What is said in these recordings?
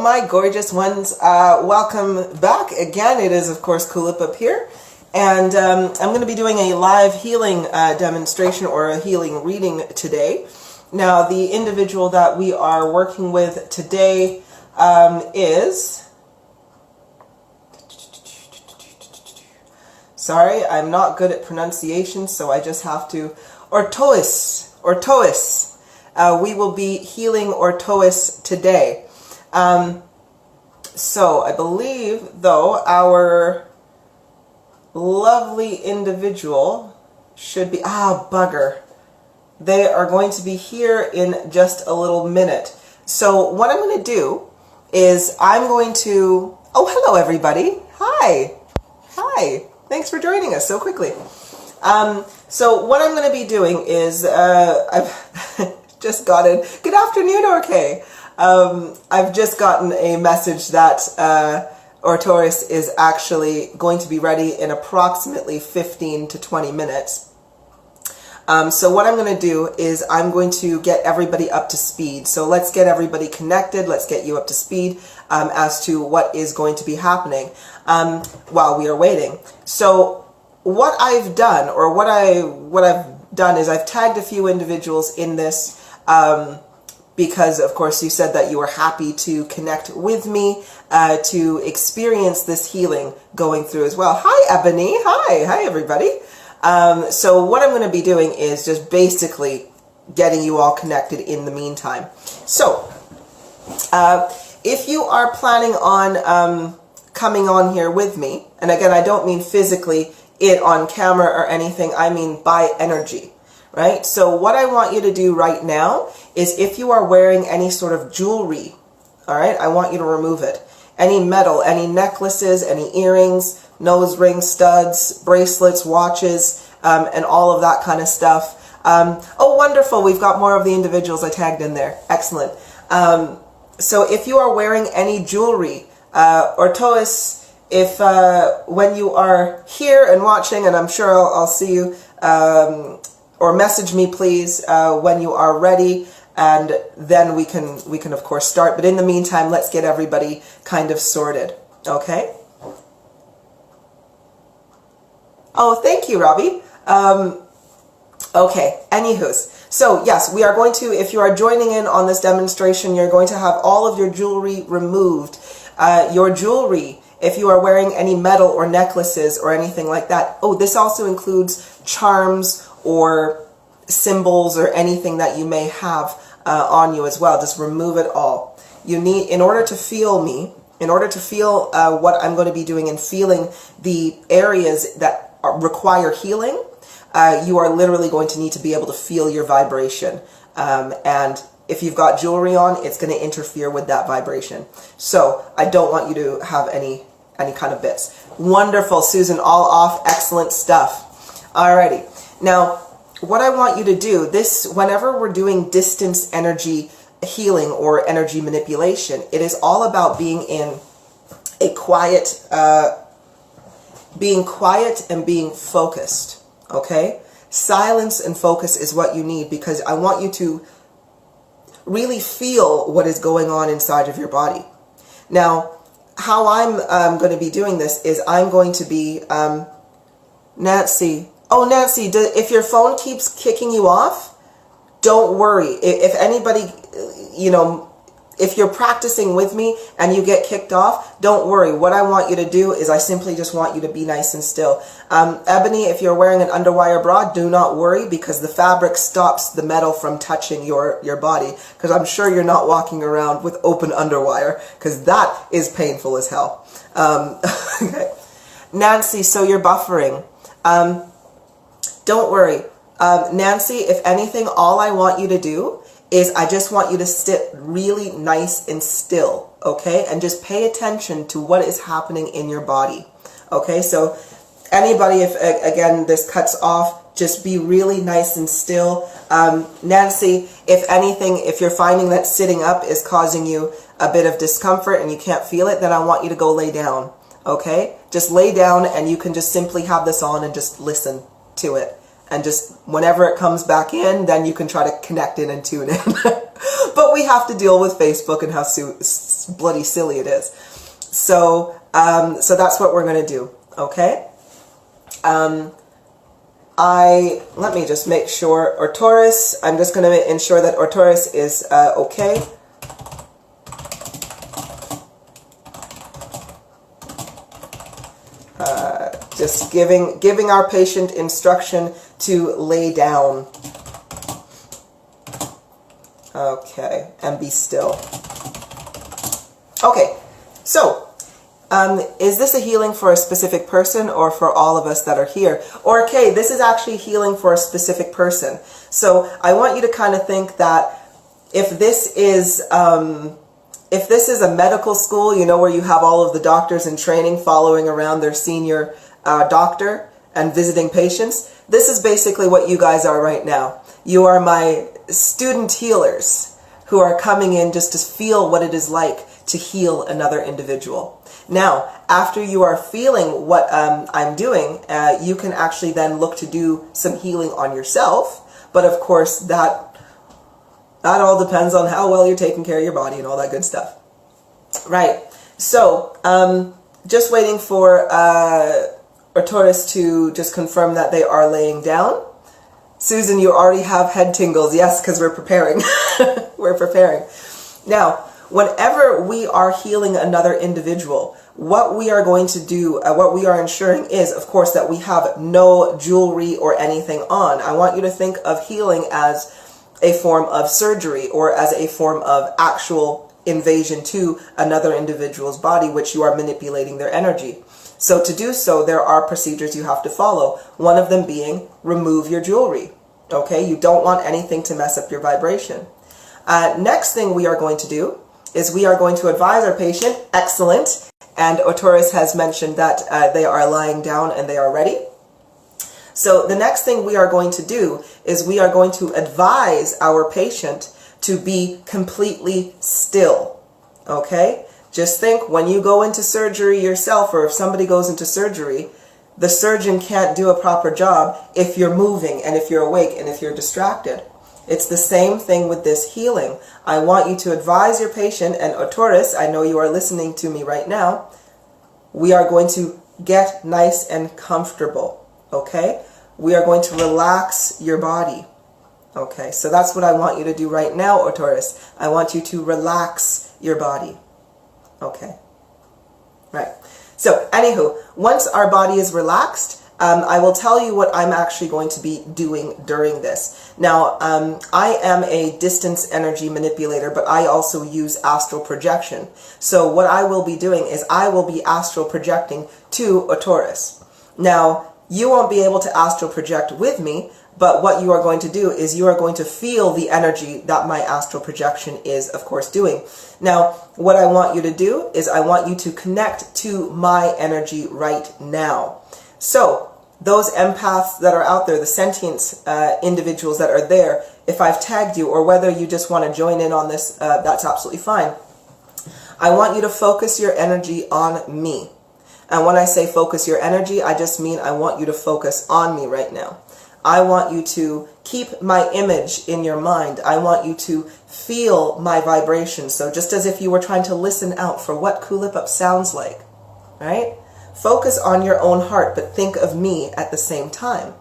my gorgeous ones. Welcome back again. It is, of course, Kulipup here. And I'm going to be doing a live healing demonstration or a healing reading today. Now, the individual that we are working with today is... Sorry, I'm not good at pronunciation, so I just have to... Horriance. We will be healing Horriance today. So I believe, though, our lovely individual should be... bugger. They are going to be here in just a little minute. So what I'm going to do is I'm going to... Oh, hello, everybody. Hi. Hi. Thanks for joining us so quickly. So what I'm going to be doing is... I've just gotten... Good afternoon, OK. I've just gotten a message that Horriance is actually going to be ready in approximately 15 to 20 minutes. So what I'm going to do is I'm going to get everybody up to speed. So let's get everybody connected. Let's get you up to speed as to what is going to be happening while we are waiting. So what I've done, or what I've done is I've tagged a few individuals in this because, of course, you said that you were happy to connect with me to experience this healing going through as well. Hi, Ebony. Hi, everybody. So what I'm going to be doing is just basically getting you all connected in the meantime. So if you are planning on coming on here with me, and again, I don't mean physically it on camera or anything, I mean by energy. Right? So what I want you to do right now is if you are wearing any sort of jewelry, all right, I want you to remove it. Any metal, any necklaces, any earrings, nose rings, studs, bracelets, watches, and all of that kind of stuff. Oh, wonderful. We've got more of the individuals I tagged in there. Excellent. So if you are wearing any jewelry, Horriance, if when you are here and watching, and I'm sure I'll see you, or message me, please, when you are ready, and then we can of course start. But in the meantime, let's get everybody kind of sorted. Okay? Oh, thank you, Robbie. Okay, anywho's. So yes, we are going to, if you are joining in on this demonstration, you're going to have all of your jewelry removed. Your jewelry, if you are wearing any metal or necklaces or anything like that. Oh, this also includes charms or symbols or anything that you may have on you as well. Just remove it all. You need, in order to feel me, in order to feel what I'm going to be doing and feeling the areas that require healing, you are literally going to need to be able to feel your vibration. And if you've got jewelry on, it's going to interfere with that vibration. So I don't want you to have any kind of bits. Wonderful, Susan, all off, excellent stuff. Alrighty. Now, what I want you to do, this, whenever we're doing distance energy healing or energy manipulation, it is all about being in a quiet, and being focused, okay? Silence and focus is what you need, because I want you to really feel what is going on inside of your body. Now, how I'm going to be doing this is I'm going to be, Nancy. Oh, Nancy, if your phone keeps kicking you off, don't worry. If anybody, you know, if you're practicing with me and you get kicked off, don't worry. What I want you to do is I simply just want you to be nice and still. Ebony, if you're wearing an underwire bra, do not worry, because the fabric stops the metal from touching your body, because I'm sure you're not walking around with open underwire, because that is painful as hell. Okay. Nancy, so you're buffering. Don't worry. Nancy, if anything, all I want you to do is I just want you to sit really nice and still, okay? And just pay attention to what is happening in your body, okay? So anybody, if, again, this cuts off, just be really nice and still. Nancy, if anything, if you're finding that sitting up is causing you a bit of discomfort and you can't feel it, then I want you to go lay down, okay? Just lay down, and you can just simply have this on and just listen to it and just whenever it comes back in, then you can try to connect in and tune in. But we have to deal with Facebook and how bloody silly it is. So, so that's what we're going to do, okay? Let me just make sure, Arcturus, I'm just going to ensure that Arcturus is okay. Just giving our patient instruction to lay down. Okay, and be still. Okay, so is this a healing for a specific person or for all of us that are here? Or, okay, this is actually healing for a specific person. So I want you to kind of think that if this is a medical school, you know, where you have all of the doctors in training following around their senior doctor and visiting patients, this is basically what you guys are right now. You are my student healers who are coming in just to feel what it is like to heal another individual. Now, after you are feeling what I'm doing, you can actually then look to do some healing on yourself. But of course, that all depends on how well you're taking care of your body and all that good stuff. Right. So, just waiting for Arcturus to just confirm that they are laying down. Susan, you already have head tingles. Yes, because we're preparing. We're preparing. Now, whenever we are healing another individual, what we are going to do, what we are ensuring is, of course, that we have no jewelry or anything on. I want you to think of healing as a form of surgery or as a form of actual invasion to another individual's body, which you are manipulating their energy. So to do so, there are procedures you have to follow. One of them being remove your jewelry. Okay, you don't want anything to mess up your vibration. Next thing we are going to do is we are going to advise our patient, excellent, and Arcturus has mentioned that they are lying down and they are ready. So the next thing we are going to do is we are going to advise our patient to be completely still, okay? Just think, when you go into surgery yourself, or if somebody goes into surgery, the surgeon can't do a proper job if you're moving and if you're awake and if you're distracted. It's the same thing with this healing. I want you to advise your patient, and Arcturus, I know you are listening to me right now, we are going to get nice and comfortable, okay? We are going to relax your body, okay? So that's what I want you to do right now, Arcturus. I want you to relax your body, okay? Right. So, anywho, once our body is relaxed, I will tell you what I'm actually going to be doing during this. Now, I am a distance energy manipulator, but I also use astral projection. So what I will be doing is I will be astral projecting to Arcturus. Now, you won't be able to astral project with me, but what you are going to do is you are going to feel the energy that my astral projection is, of course, doing. Now, what I want you to do is I want you to connect to my energy right now. So, those empaths that are out there, the sentience individuals that are there, if I've tagged you or whether you just want to join in on this, that's absolutely fine. I want you to focus your energy on me. And when I say focus your energy, I just mean I want you to focus on me right now. I want you to keep my image in your mind. I want you to feel my vibration. So just as if you were trying to listen out for what Kulipup sounds like, right? Focus on your own heart, but think of me at the same time.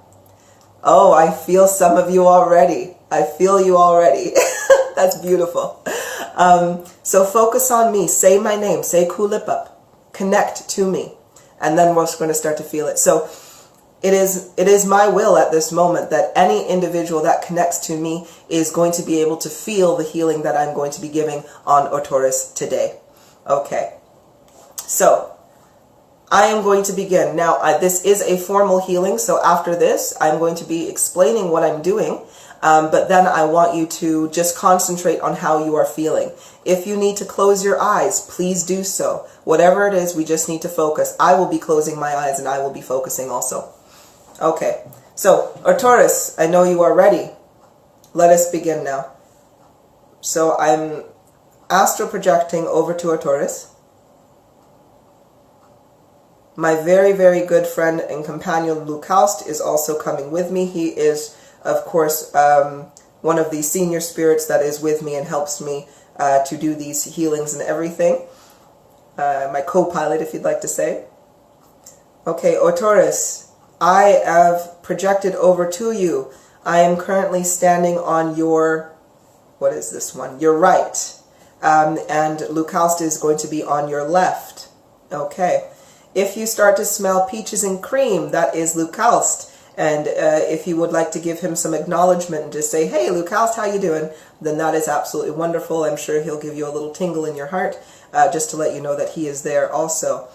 Oh, I feel some of you already. I feel you already. That's beautiful. So focus on me. Say my name. Say Kulipup. Connect to me. And then we're going to start to feel it. So it is my will at this moment that any individual that connects to me is going to be able to feel the healing that I'm going to be giving on Arcturus today. Okay. So I am going to begin. Now, this is a formal healing, so after this, I'm going to be explaining what I'm doing, but then I want you to just concentrate on how you are feeling. If you need to close your eyes, please do so. Whatever it is, we just need to focus. I will be closing my eyes and I will be focusing also. Okay, so Arcturus, I know you are ready. Let us begin now. So I'm astral projecting over to Arcturus. My very, very good friend and companion Lucaust is also coming with me. He is, of course, one of the senior spirits that is with me and helps me to do these healings and everything. My co-pilot, if you'd like to say. Okay, Otoris, I have projected over to you. I am currently standing on your, what is this one? Your right. And Lucaust is going to be on your left. Okay. If you start to smell peaches and cream, that is Lucaust. And if you would like to give him some acknowledgement and just say, hey, Lucaust, how you doing? Then that is absolutely wonderful. I'm sure he'll give you a little tingle in your heart just to let you know that he is there also.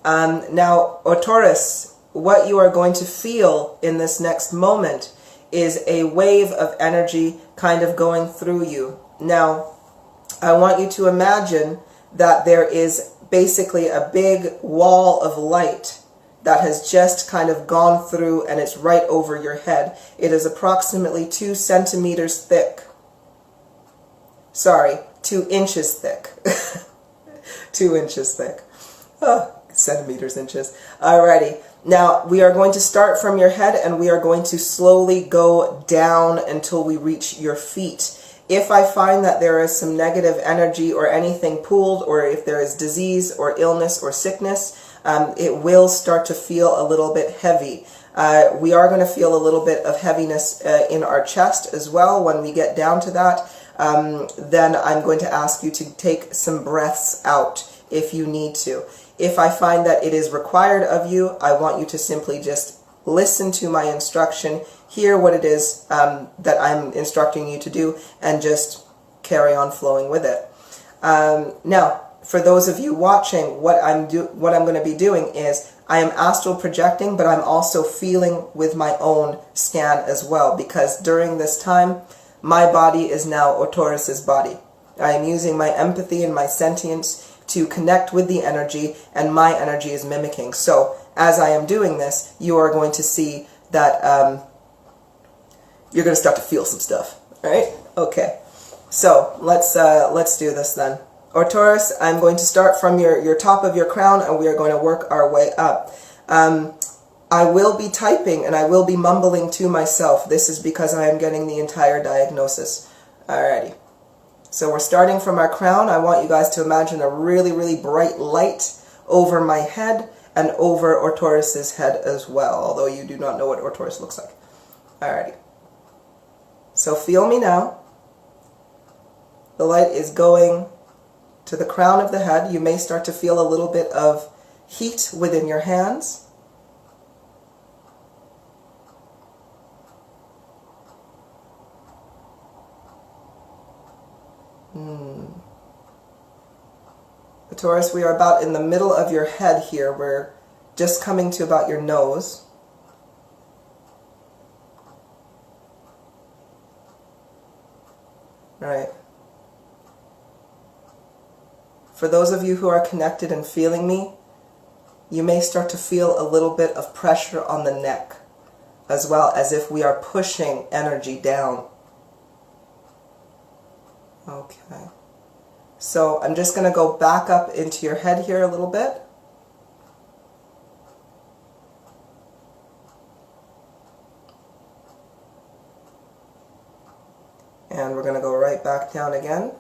Now, Otoris, what you are going to feel in this next moment is a wave of energy kind of going through you. Now, I want you to imagine that there is basically a big wall of light that has just kind of gone through and it's right over your head. It is approximately 2 centimeters thick. Sorry, 2 inches thick. 2 inches thick. Oh, centimeters, inches. Alrighty. Now, we are going to start from your head and we are going to slowly go down until we reach your feet. If I find that there is some negative energy or anything pooled, or if there is disease or illness or sickness, it will start to feel a little bit heavy. We are going to feel a little bit of heaviness in our chest as well when we get down to that. Then I'm going to ask you to take some breaths out if you need to. If I find that it is required of you, I want you to simply just listen to my instruction, hear what it is that I'm instructing you to do, and just carry on flowing with it. Now, for those of you watching, what I'm going to be doing is I am astral projecting, but I'm also feeling with my own scan as well, because during this time, my body is now Otoris's body. I am using my empathy and my sentience to connect with the energy, and my energy is mimicking. So, as I am doing this, you are going to see that you're going to start to feel some stuff. All right? Okay. So, let's do this then. Otoris, I'm going to start from your top of your crown, and we are going to work our way up. I will be typing, and I will be mumbling to myself. This is because I am getting the entire diagnosis. Alrighty. So we're starting from our crown. I want you guys to imagine a really, really bright light over my head and over Otoris's head as well, although you do not know what Otoris looks like. Alrighty. So feel me now. The light is going to the crown of the head. You may start to feel a little bit of heat within your hands. Taurus, we are about in the middle of your head here. We're just coming to about your nose. Right. For those of you who are connected and feeling me, you may start to feel a little bit of pressure on the neck, as well as if we are pushing energy down. Okay. So I'm just going to go back up into your head here a little bit. And we're going to go right back down again.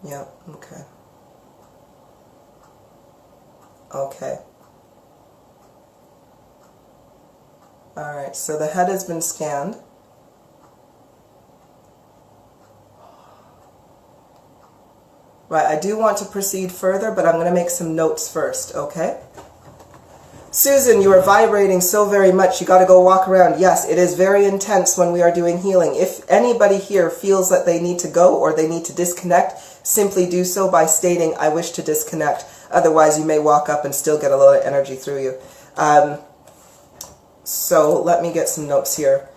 Yep, okay. Okay. Alright, so the head has been scanned. Right, I do want to proceed further, but I'm going to make some notes first, okay? Susan, you are vibrating so very much, you got to go walk around. Yes, it is very intense when we are doing healing. If anybody here feels that they need to go or they need to disconnect, simply do so by stating, I wish to disconnect. Otherwise, you may walk up and still get a lot of energy through you. So let me get some notes here.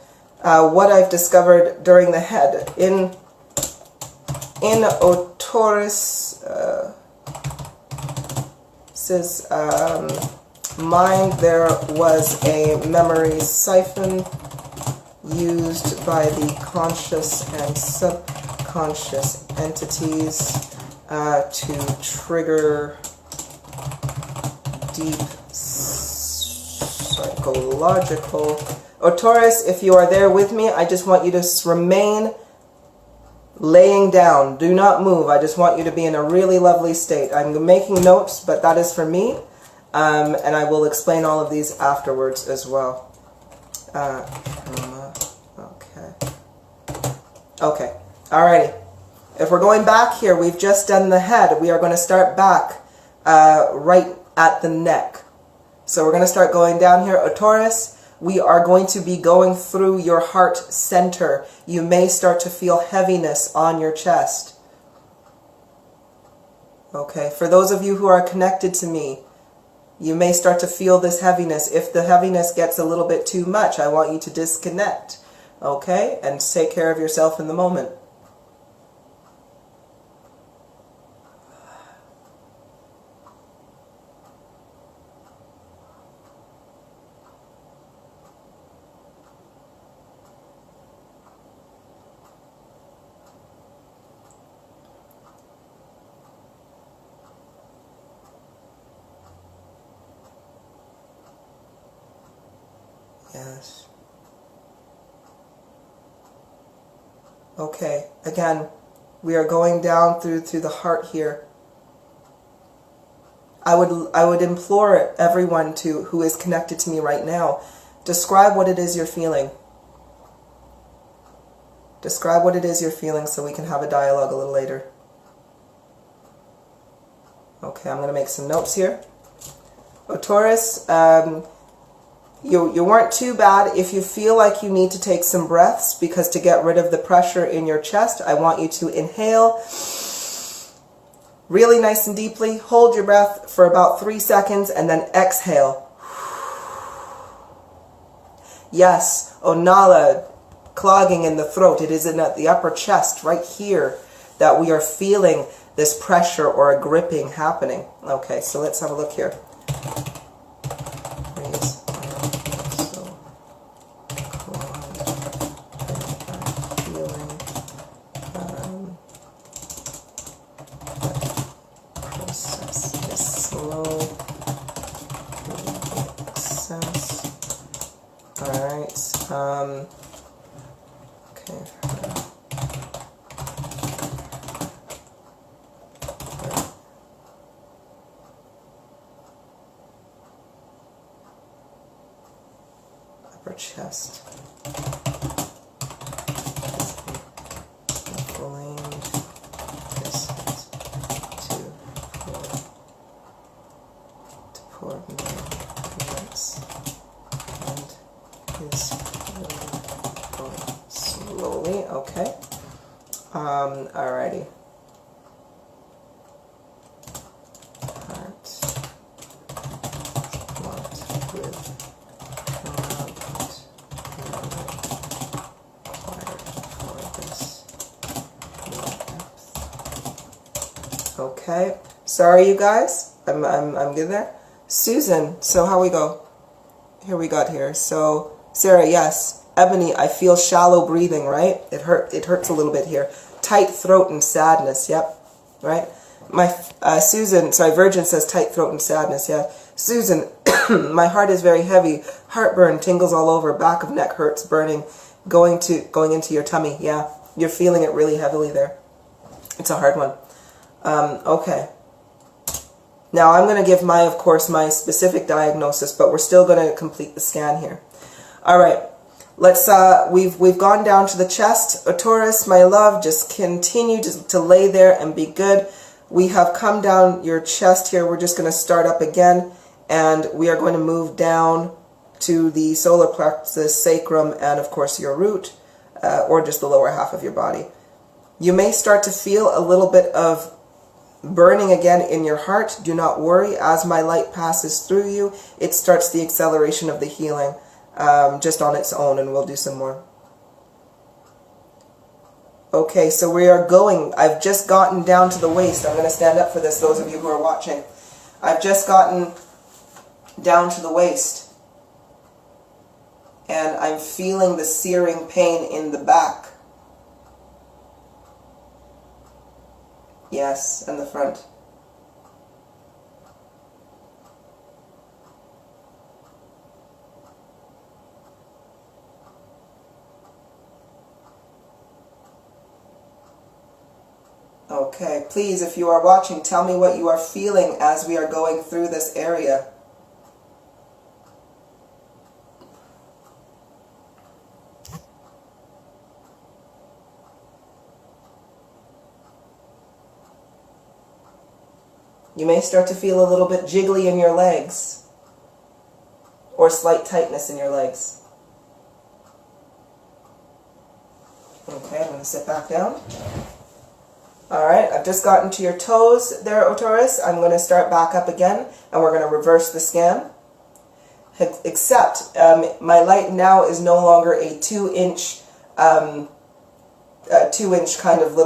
What I've discovered during the head. In Otoris' says, mind, there was a memory siphon used by the conscious and subconscious unconscious entities to trigger deep psychological. Oh, Taurus, if you are there with me, I just want you to remain laying down. Do not move. I just want you to be in a really lovely state. I'm making notes, but that is for me. And I will explain all of these afterwards as well. Okay. Okay. Alrighty. If we're going back here, we've just done the head. We are going to start back right at the neck. So we're going to start going down here. Taurus, we are going to be going through your heart center. You may start to feel heaviness on your chest. Okay, for those of you who are connected to me, you may start to feel this heaviness. If the heaviness gets a little bit too much, I want you to disconnect. Okay, and take care of yourself in the moment. Yes. Okay, again, we are going down through the heart here. I would implore everyone who is connected to me right now, describe what it is you're feeling. Describe what it is you're feeling so we can have a dialogue a little later. Okay, I'm going to make some notes here. Oh, Taurus, you weren't too bad. If you feel like you need to take some breaths, because to get rid of the pressure in your chest, I want you to inhale really nice and deeply. Hold your breath for about 3 seconds and then exhale. Yes, Onala, clogging in the throat. It is in the upper chest right here that we are feeling this pressure or a gripping happening. Okay, so let's have a look here. Chest. Inflamed. This is to pour minutes and is going slowly. Okay. Alrighty. Okay, sorry you guys, I'm good there. Susan, so how we go? Here we got here. So Sarah, yes. Ebony, I feel shallow breathing, right? It hurts a little bit here. Tight throat and sadness, yep, right? My Susan, sorry, Virgin says tight throat and sadness, yeah. Susan, my heart is very heavy. Heartburn, tingles all over, back of neck hurts, burning, going into your tummy, yeah. You're feeling it really heavily there. It's a hard one. Okay. Now I'm going to give of course, my specific diagnosis, but we're still going to complete the scan here. All right. Let's, we've gone down to the chest. Taurus, my love, just continue to lay there and be good. We have come down your chest here. We're just going to start up again, and we are going to move down to the solar plexus, sacrum, and of course your root, or just the lower half of your body. You may start to feel a little bit of burning again in your heart. Do not worry. As my light passes through you, it starts the acceleration of the healing just on its own, and we'll do some more. Okay, so we are going. I've just gotten down to the waist. I'm going to stand up for this, those of you who are watching. I've just gotten down to the waist, and I'm feeling the searing pain in the back. Yes, and the front. Okay, please, if you are watching, tell me what you are feeling as we are going through this area. You may start to feel a little bit jiggly in your legs, or slight tightness in your legs. Okay, I'm going to sit back down. Alright, I've just gotten to your toes there, O Taurus. I'm going to start back up again, and we're going to reverse the scan. Except, my light now is no longer a 2-inch kind of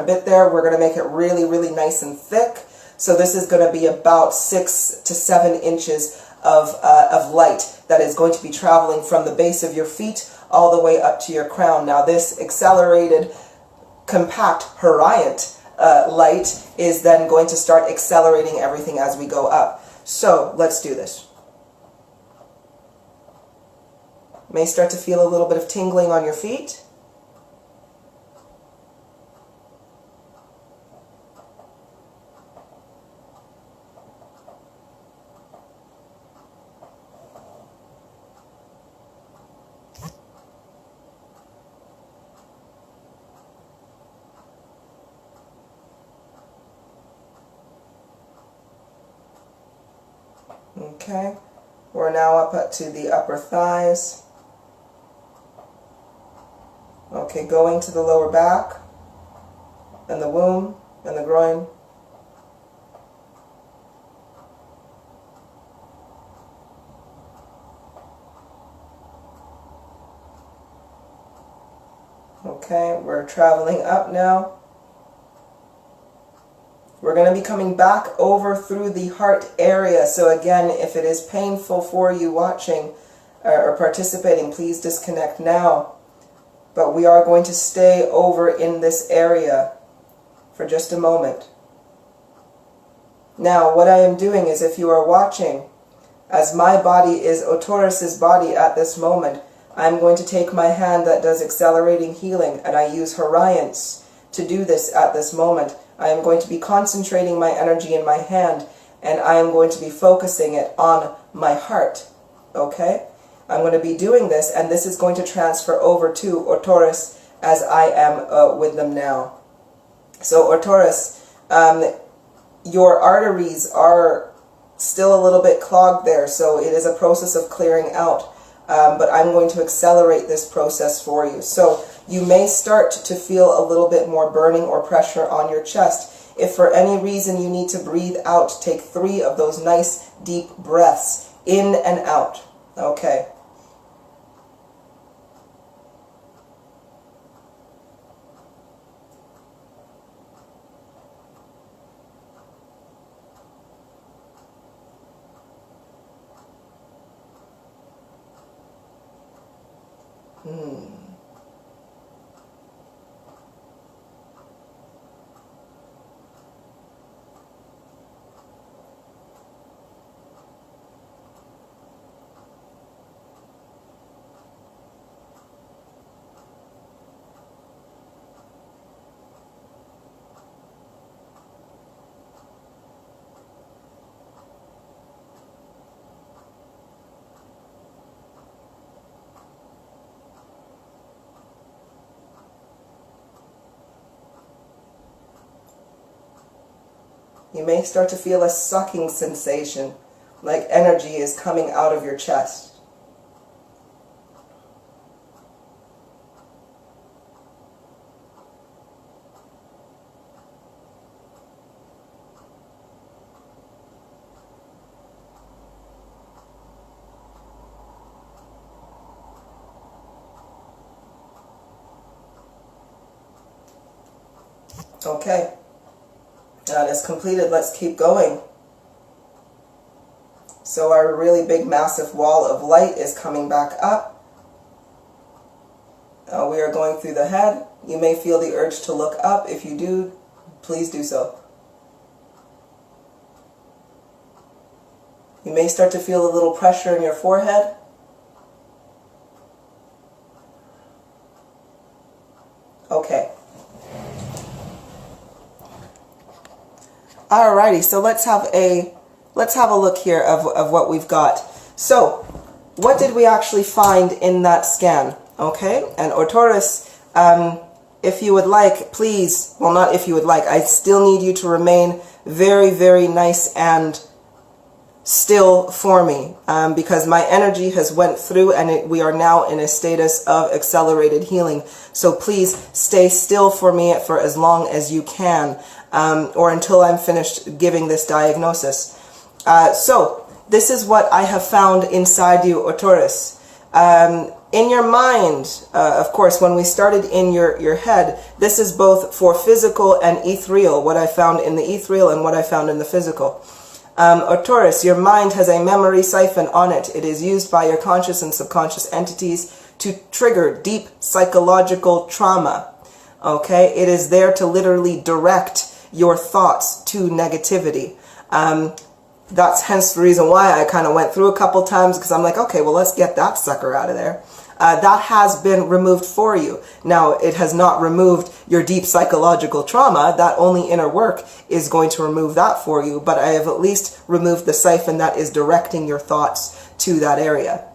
bit there. We're going to make it really, really nice and thick. So this is going to be about 6 to 7 inches of light that is going to be traveling from the base of your feet all the way up to your crown. Now this accelerated, compact, Horriance light is then going to start accelerating everything as we go up. So let's do this. May start to feel a little bit of tingling on your feet. Okay, we're now up to the upper thighs. Okay, going to the lower back, and the womb, and the groin. Okay, we're traveling up now. We're going to be coming back over through the heart area. So again, if it is painful for you watching or participating, please disconnect now. But we are going to stay over in this area for just a moment. Now, what I am doing is, if you are watching, as my body is O Taurus's body at this moment, I'm going to take my hand that does accelerating healing, and I use Horriance to do this at this moment. I am going to be concentrating my energy in my hand, and I am going to be focusing it on my heart. Okay? I'm going to be doing this, and this is going to transfer over to O Taurus as I am with them now. So O Taurus, your arteries are still a little bit clogged there, so it is a process of clearing out. But I'm going to accelerate this process for you. So you may start to feel a little bit more burning or pressure on your chest. If for any reason you need to breathe out, take 3 of those nice deep breaths in and out. Okay. You may start to feel a sucking sensation, like energy is coming out of your chest. Okay. That is completed. Let's keep going. So our really big massive wall of light is coming back up. We are going through the head. You may feel the urge to look up. If you do, please do so. You may start to feel a little pressure in your forehead. Okay. Alrighty, so let's have a look here of what we've got. So, what did we actually find in that scan? Okay, and Horriance, if you would like, please, well, not if you would like, I still need you to remain very, very nice and still for me, because my energy has went through and we are now in a status of accelerated healing. So please stay still for me for as long as you can, or until I'm finished giving this diagnosis. So this is what I have found inside you, Horriance. In your mind, of course, when we started in your head, this is both for physical and ethereal, what I found in the ethereal and what I found in the physical. Horriance, your mind has a memory siphon on it. It is used by your conscious and subconscious entities to trigger deep psychological trauma. Okay? It is there to literally direct your thoughts to negativity. That's hence the reason why I kind of went through a couple times, because I'm like, okay, well, let's get that sucker out of there. That has been removed for you. Now, it has not removed your deep psychological trauma. That only inner work is going to remove that for you, but I have at least removed the siphon that is directing your thoughts to that area.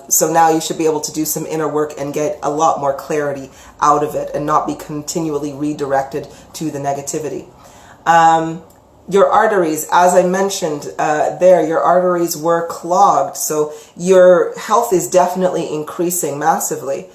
So now you should be able to do some inner work and get a lot more clarity out of it and not be continually redirected to the negativity. Your arteries, as I mentioned your arteries were clogged. So your health is definitely increasing massively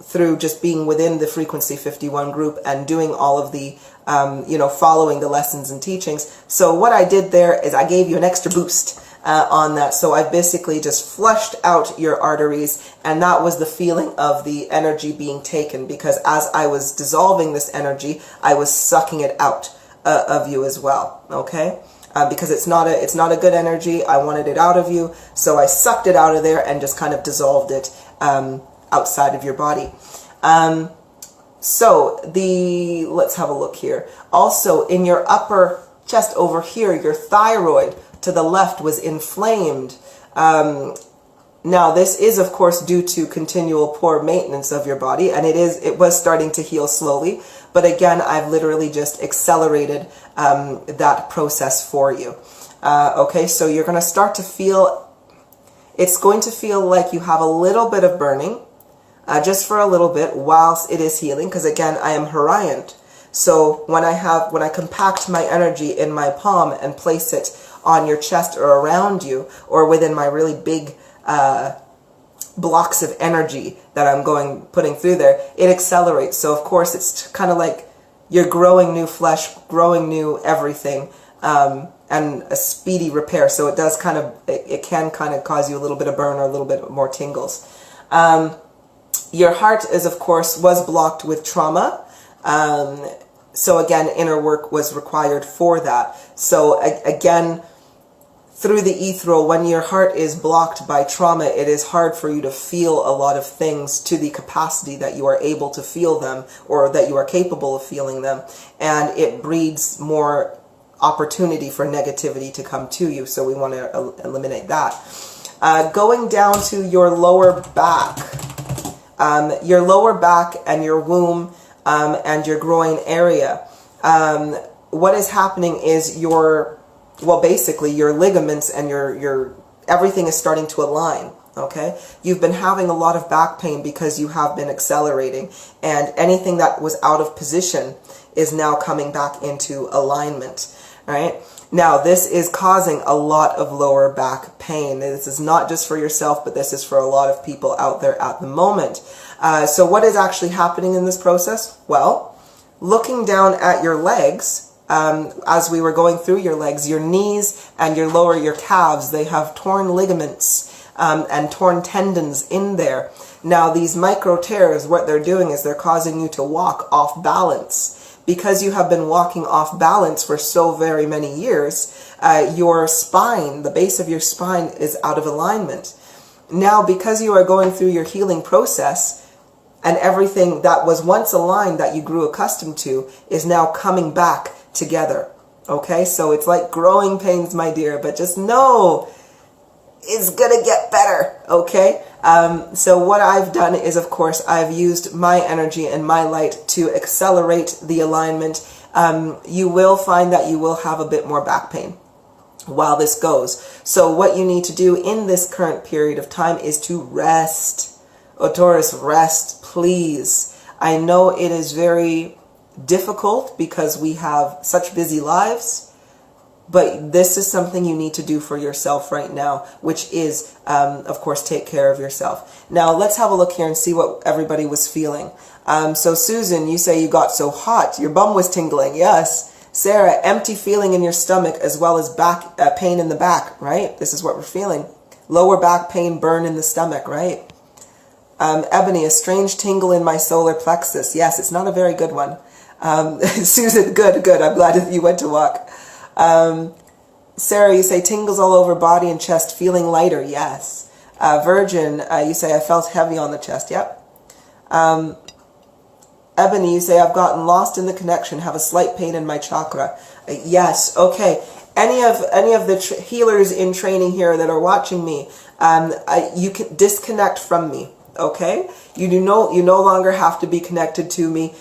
through just being within the Frequency 51 group and doing all of the, following the lessons and teachings. So what I did there is I gave you an extra boost on that. So I basically just flushed out your arteries, and that was the feeling of the energy being taken, because as I was dissolving this energy, I was sucking it out of you as well, okay? Because it's not a good energy. I wanted it out of you, so I sucked it out of there and just kind of dissolved it outside of your body. Let's have a look here. Also, in your upper chest over here, your thyroid to the left was inflamed. Now, this is, of course, due to continual poor maintenance of your body, and it was starting to heal slowly. But again, I've literally just accelerated that process for you. Okay, so you're going to start to feel, it's going to feel like you have a little bit of burning, just for a little bit whilst it is healing, because again, I am Horriance. So when I compact my energy in my palm and place it on your chest or around you, or within my really big blocks of energy that I'm putting through there, it accelerates. So of course it's kind of like you're growing new flesh, growing new everything, and a speedy repair. So it does it can kind of cause you a little bit of burn or a little bit more tingles. Your heart was blocked with trauma. So again, inner work was required for that. So again, through the ethereal, when your heart is blocked by trauma, it is hard for you to feel a lot of things to the capacity that you are able to feel them, or that you are capable of feeling them. And it breeds more opportunity for negativity to come to you. So we want to eliminate that. Going down to your lower back. Your lower back and your womb and your groin area. What is happening is basically your ligaments and your everything is starting to align, okay? You've been having a lot of back pain because you have been accelerating, and anything that was out of position is now coming back into alignment, right? Now, this is causing a lot of lower back pain. This is not just for yourself, but this is for a lot of people out there at the moment. So what is actually happening in this process? Well, looking down at your legs, as we were going through your legs, your knees and your calves, they have torn ligaments and torn tendons in there. Now, these micro tears, what they're doing is they're causing you to walk off balance. Because you have been walking off balance for so very many years, your spine, the base of your spine, is out of alignment. Now, because you are going through your healing process, And everything that was once aligned that you grew accustomed to is now coming back together. Okay, so it's like growing pains, my dear, but just know it's gonna get better. Okay, so what I've done is, of course, I've used my energy and my light to accelerate the alignment. You will find that you will have a bit more back pain while this goes. So what you need to do in this current period of time is to rest. Oh, Taurus, rest, please. I know it is very difficult because we have such busy lives, but this is something you need to do for yourself right now, which is, of course, take care of yourself. Now, let's have a look here and see what everybody was feeling. So, Susan, you say you got so hot. Your bum was tingling. Yes. Sarah, empty feeling in your stomach as well as back pain in the back, right? This is what we're feeling. Lower back pain, burn in the stomach, right? Ebony, a strange tingle in my solar plexus. Yes, it's not a very good one. Susan, good. I'm glad that you went to walk. Sarah, you say tingles all over body and chest, feeling lighter. Yes. Virgin, you say I felt heavy on the chest. Yep. Ebony, you say I've gotten lost in the connection, have a slight pain in my chakra. Yes. Okay. Any of the healers in training here that are watching me, you can disconnect from me. Okay, you no longer have to be connected to me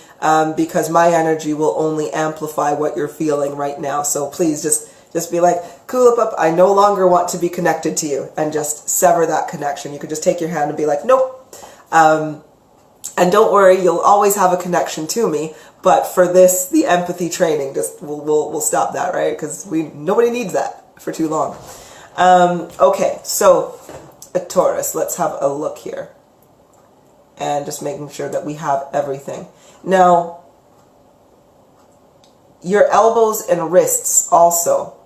because my energy will only amplify what you're feeling right now. So please just be like, Kulipup, I no longer want to be connected to you, and just sever that connection. You could just take your hand and be like, nope. And don't worry, you'll always have a connection to me. But for this, the empathy training, just we'll stop that, right? Because nobody needs that for too long. Okay, so Taurus, let's have a look here. And just making sure that we have everything. Now, your elbows and wrists also.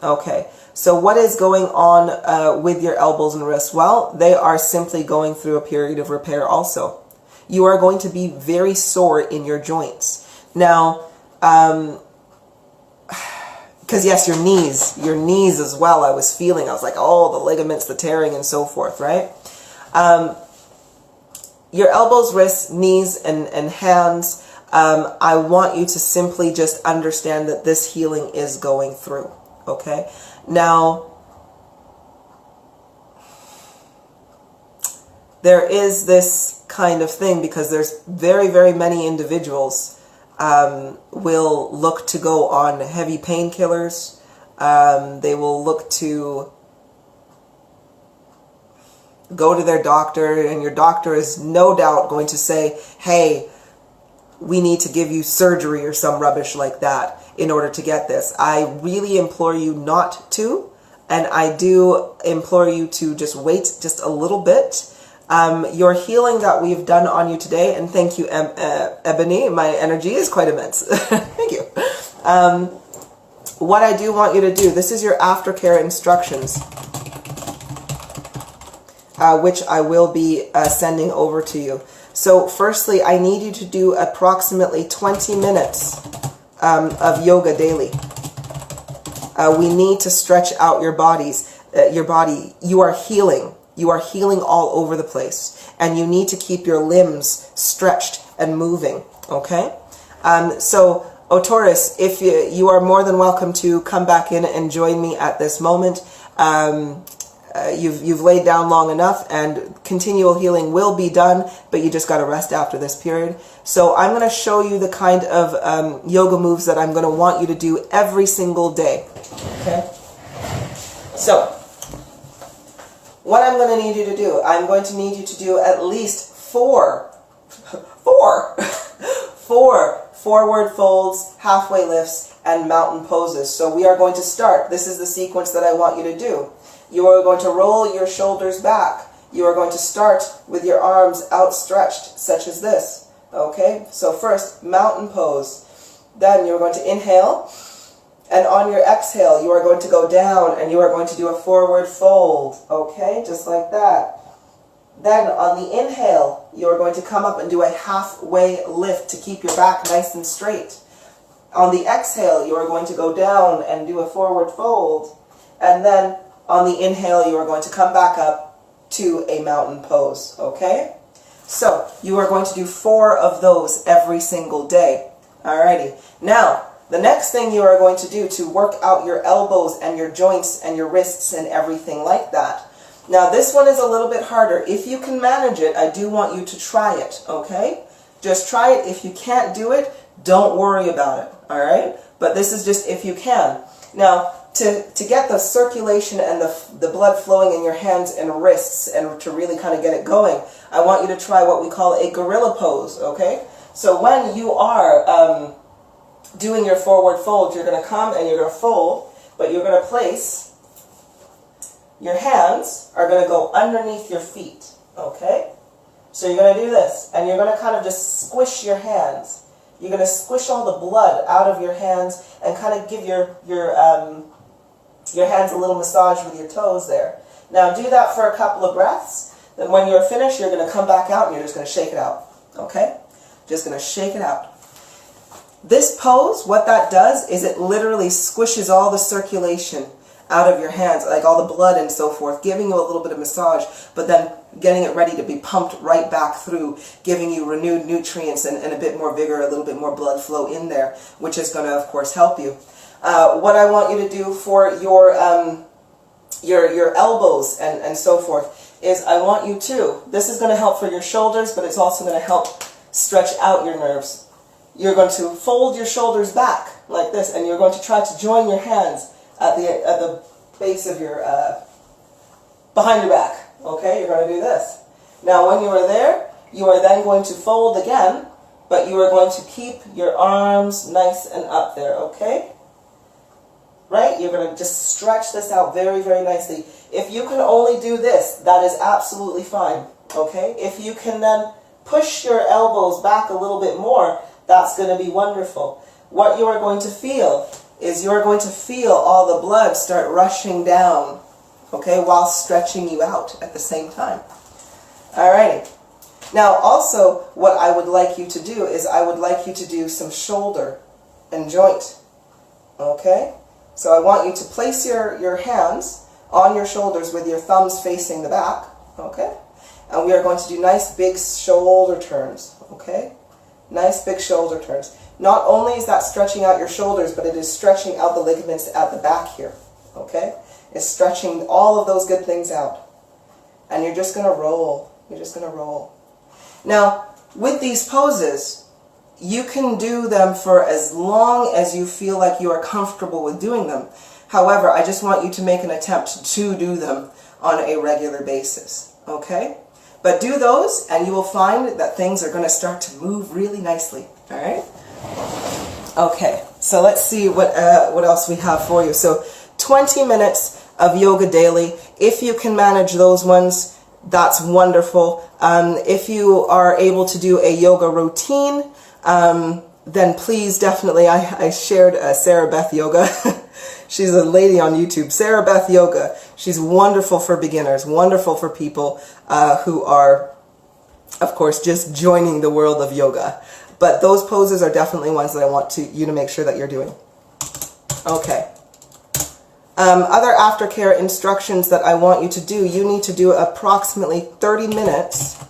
Okay, so what is going on with your elbows and wrists? Well, they are simply going through a period of repair also. You are going to be very sore in your joints. Now, because yes, your knees as well, I was feeling. I was like, oh, the ligaments, the tearing and so forth, right? Your elbows, wrists, knees, and hands, I want you to simply just understand that this healing is going through, okay? Now, there is this kind of thing because there's very, very many individuals will look to go on heavy painkillers. They will look to go to their doctor, and your doctor is no doubt going to say, hey, we need to give you surgery or some rubbish like that in order to get this. I really implore you not to, and I do implore you to just wait just a little bit. Your healing that we've done on you today, and thank you, Ebony, my energy is quite immense. Thank you. What I do want you to do, this is your aftercare instructions, which I will be sending over to you. So firstly, I need you to do approximately 20 minutes of yoga daily. We need to stretch out your bodies. Your body, you are healing. You are healing all over the place. And you need to keep your limbs stretched and moving. Okay? So, Taurus, if you are more than welcome to come back in and join me at this moment. You've laid down long enough, and continual healing will be done, but you just got to rest after this period. So I'm going to show you the kind of yoga moves that I'm going to want you to do every single day. Okay? So, what I'm going to need you to do, I'm going to need you to do at least four forward folds, halfway lifts, and mountain poses. So we are going to start. This is the sequence that I want you to do. You are going to roll your shoulders back. You are going to start with your arms outstretched, such as this. Okay? So first, mountain pose. Then you're going to inhale. And on your exhale, you are going to go down and you are going to do a forward fold. Okay? Just like that. Then on the inhale, you are going to come up and do a halfway lift to keep your back nice and straight. On the exhale, you are going to go down and do a forward fold. And then on the inhale, you are going to come back up to a mountain pose, okay? So you are going to do 4 of those every single day. Alrighty. Now, the next thing you are going to do to work out your elbows and your joints and your wrists and everything like that. Now, this one is a little bit harder. If you can manage it, I do want you to try it, okay? Just try it. If you can't do it, don't worry about it, alright? But this is just if you can. Now, to get the circulation and the blood flowing in your hands and wrists and to really kind of get it going, I want you to try what we call a gorilla pose, okay? So when you are doing your forward fold, you're going to come and you're going to fold, but you're going to place, your hands are going to go underneath your feet, okay? So you're going to do this, and you're going to kind of just squish your hands. You're going to squish all the blood out of your hands and kind of give your hands a little massage with your toes there. Now do that for a couple of breaths. Then when you're finished, you're going to come back out and you're just going to shake it out. Okay? Just going to shake it out. This pose, what that does is it literally squishes all the circulation out of your hands, like all the blood and so forth, giving you a little bit of massage, but then getting it ready to be pumped right back through, giving you renewed nutrients and a bit more vigor, a little bit more blood flow in there, which is going to, of course, help you. What I want you to do for your elbows and so forth is I want you to, this is going to help for your shoulders, but it's also going to help stretch out your nerves. You're going to fold your shoulders back like this, and you're going to try to join your hands at the base of your, behind your back. Okay, you're going to do this. Now when you are there, you are then going to fold again, but you are going to keep your arms nice and up there, okay? Right? You're going to just stretch this out very, very nicely. If you can only do this, that is absolutely fine, okay? If you can then push your elbows back a little bit more, that's going to be wonderful. What you are going to feel is you're going to feel all the blood start rushing down, okay, while stretching you out at the same time. Alrighty. Now also, what I would like you to do is I would like you to do some shoulder and joint, okay? So I want you to place your hands on your shoulders with your thumbs facing the back, okay? And we are going to do nice big shoulder turns, okay? Nice big shoulder turns. Not only is that stretching out your shoulders, but it is stretching out the ligaments at the back here, okay? It's stretching all of those good things out. And you're just going to roll. You're just going to roll. Now, with these poses, you can do them for as long as you feel like you are comfortable with doing them. However, I just want you to make an attempt to do them on a regular basis, okay? But do those, and you will find that things are going to start to move really nicely, all right? Okay, so let's see what else we have for you. So 20 minutes of yoga daily. If you can manage those ones, that's wonderful. If you are able to do a yoga routine, then please definitely, I shared Sarah Beth Yoga. She's a lady on YouTube, Sarah Beth Yoga. She's wonderful for beginners, wonderful for people who are, of course, just joining the world of yoga. But those poses are definitely ones that I want you to make sure that you're doing. Okay. Other aftercare instructions that I want you to do, you need to do approximately 30 minutes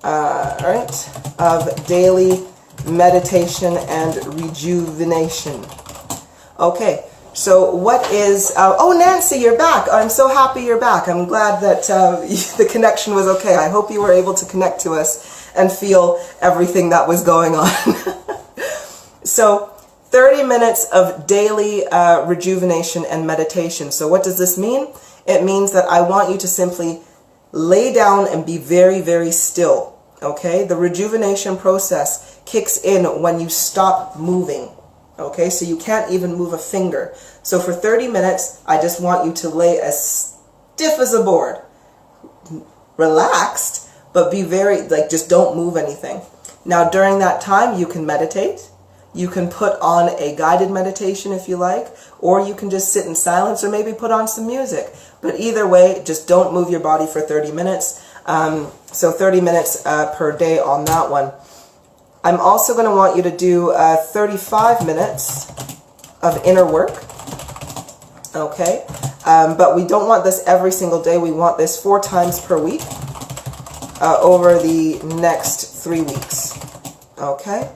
right, of daily meditation and rejuvenation. Okay, so what is... oh, Nancy, you're back. I'm so happy you're back. I'm glad that the connection was okay. I hope you were able to connect to us and feel everything that was going on. So 30 minutes of daily rejuvenation and meditation. So what does this mean? It means that I want you to simply lay down and be very, very still. Okay? The rejuvenation process kicks in when you stop moving. Okay? So you can't even move a finger. So for 30 minutes, I just want you to lay as stiff as a board. Relaxed, but be very, like, just don't move anything. Now during that time, you can meditate. You can put on a guided meditation if you like, or you can just sit in silence or maybe put on some music. But either way, just don't move your body for 30 minutes. So 30 minutes per day on that one. I'm also going to want you to do 35 minutes of inner work. Okay? But we don't want this every single day. We want this 4 times per week. over the next 3 weeks. Okay?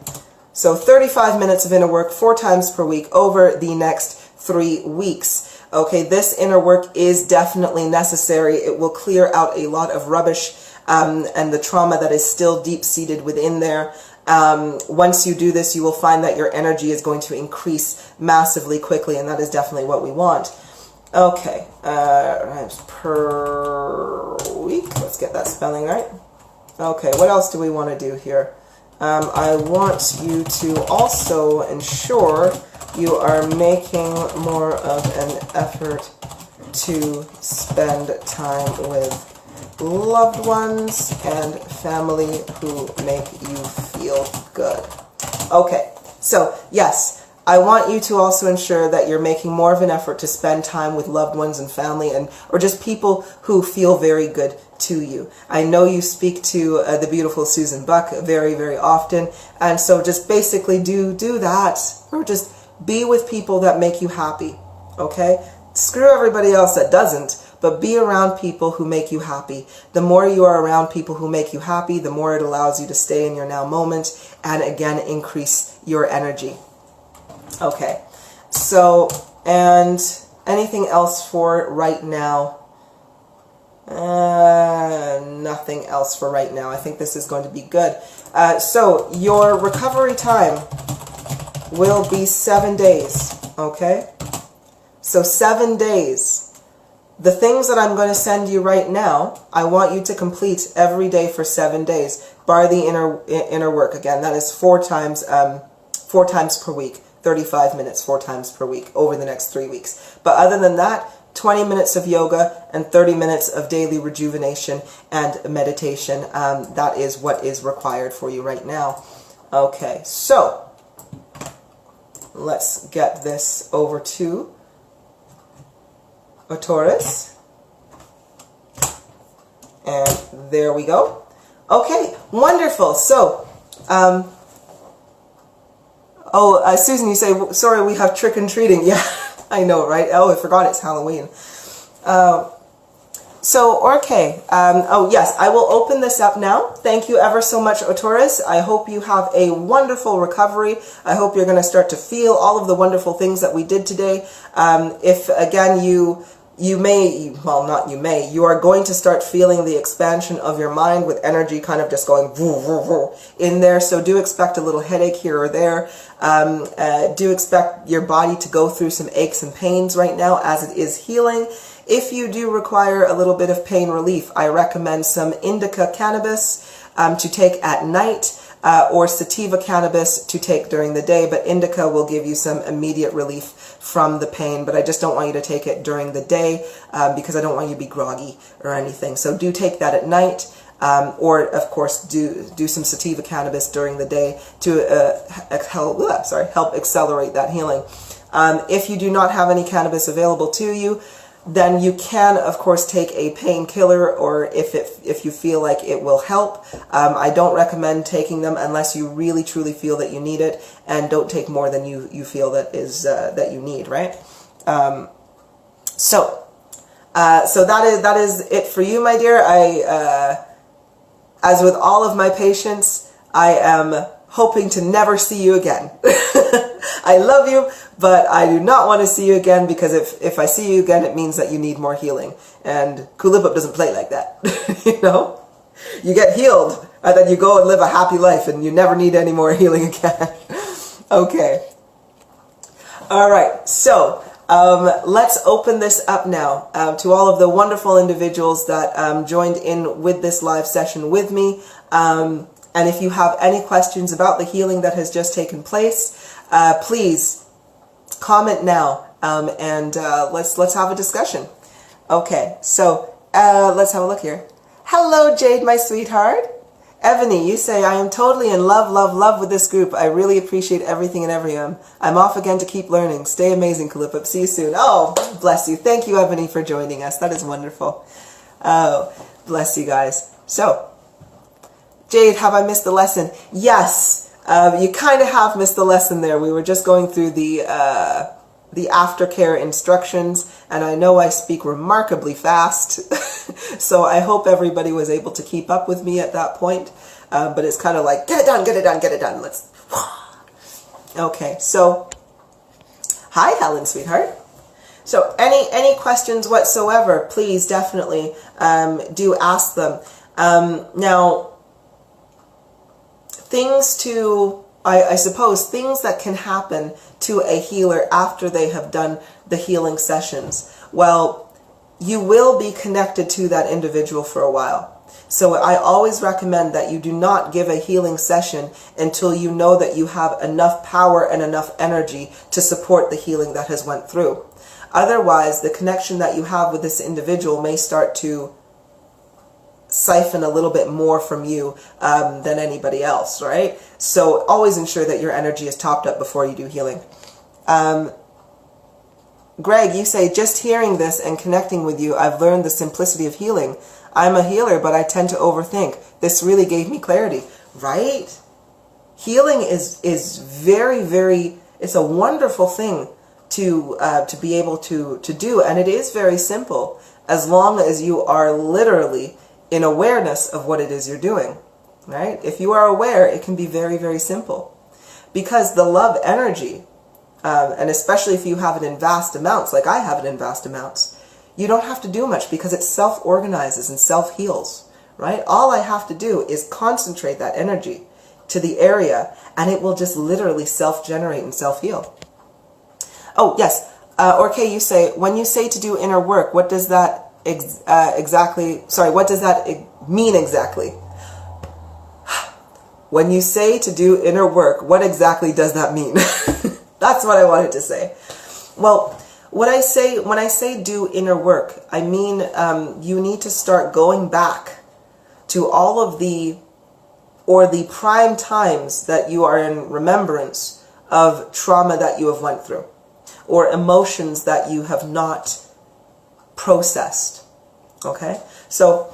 So 35 minutes of inner work 4 times per week over the next 3 weeks. Okay, this inner work is definitely necessary. It will clear out a lot of rubbish and the trauma that is still deep-seated within there. Once you do this, you will find that your energy is going to increase massively quickly, and that is definitely what we want. Okay, times per week. Let's get that spelling right. Okay, what else do we want to do here? I want you to also ensure you are making more of an effort to spend time with loved ones and family who make you feel good. Okay, so yes, I want you to also ensure that you're making more of an effort to spend time with loved ones and family, and or just people who feel very good to you. I know you speak to the beautiful Susan Buck very, very often, and so just basically do that, or just be with people that make you happy, okay? Screw everybody else that doesn't, but be around people who make you happy. The more you are around people who make you happy, the more it allows you to stay in your now moment and again increase your energy. Okay, so, and anything else for right now? Nothing else for right now. I think this is going to be good. So your recovery time will be 7 days, okay? So 7 days. The things that I'm going to send you right now, I want you to complete every day for 7 days, bar the inner work. Again, that is 4 times per week, 35 minutes 4 times per week over the next 3 weeks. But other than that, 20 minutes of yoga and 30 minutes of daily rejuvenation and meditation. That is what is required for you right now. Okay, so let's get this over to Taurus. And there we go. Okay, wonderful. So, Susan, you say, sorry, we have trick and treating. Yeah, I know, right? Oh, I forgot it's Halloween. Oh yes, I will open this up now. Thank you ever so much, Taurus. I hope you have a wonderful recovery. I hope you're going to start to feel all of the wonderful things that we did today. If again you are going to start feeling the expansion of your mind with energy kind of just going in there. So do expect a little headache here or there. Do expect your body to go through some aches and pains right now as it is healing. If you do require a little bit of pain relief, I recommend some indica cannabis to take at night. Or sativa cannabis to take during the day, but indica will give you some immediate relief from the pain, but I just don't want you to take it during the day because I don't want you to be groggy or anything. So do take that at night, or of course do some sativa cannabis during the day to help accelerate that healing. If you do not have any cannabis available to you, then you can, of course, take a painkiller, or if you feel like it will help. I don't recommend taking them unless you really truly feel that you need it, and don't take more than you feel that you need, right? So that is it for you, my dear. As with all of my patients, I am hoping to never see you again. I love you, but I do not want to see you again, because if I see you again, it means that you need more healing. And Kulipup doesn't play like that. You know? You get healed, and then you go and live a happy life, and you never need any more healing again. Okay. All right, so let's open this up now to all of the wonderful individuals that joined in with this live session with me. And if you have any questions about the healing that has just taken place, please comment now, and let's have a discussion. Okay, so let's have a look here. Hello, Jade, my sweetheart. Ebony, you say, I am totally in love, love, love with this group. I really appreciate everything and everyone. I'm off again to keep learning. Stay amazing, Kulipup. See you soon. Oh, bless you. Thank you, Ebony, for joining us. That is wonderful. Oh, bless you guys. So, Jade, have I missed the lesson? Yes, you kind of have missed the lesson there. We were just going through the aftercare instructions, and I know I speak remarkably fast. So I hope everybody was able to keep up with me at that point. But it's kind of like, get it done, get it done, get it done. Let's. Okay, so hi, Helen, sweetheart. So any questions whatsoever, please definitely do ask them. Now, I suppose things that can happen to a healer after they have done the healing sessions. Well, you will be connected to that individual for a while. So I always recommend that you do not give a healing session until you know that you have enough power and enough energy to support the healing that has went through. Otherwise, the connection that you have with this individual may start to siphon a little bit more from you than anybody else, right? So always ensure that your energy is topped up before you do healing. Greg, you say, just hearing this and connecting with you, I've learned the simplicity of healing. I'm a healer, but I tend to overthink. This really gave me clarity. Right? Healing is very, very, it's a wonderful thing to be able to do. And it is very simple, as long as you are literally in awareness of what it is you're doing. Right? If you are aware, it can be very, very simple. Because the love energy, and especially if you have it in vast amounts, like I have it in vast amounts, you don't have to do much because it self-organizes and self-heals, right? All I have to do is concentrate that energy to the area and it will just literally self-generate and self-heal. Oh, yes. Orkay, you say, when you say to do inner work, what does that what does that mean exactly? When you say to do inner work, what exactly does that mean? That's what I wanted to say. Well, when I say do inner work, I mean you need to start going back to all of the prime times that you are in remembrance of trauma that you have went through, or emotions that you have not processed. Okay? So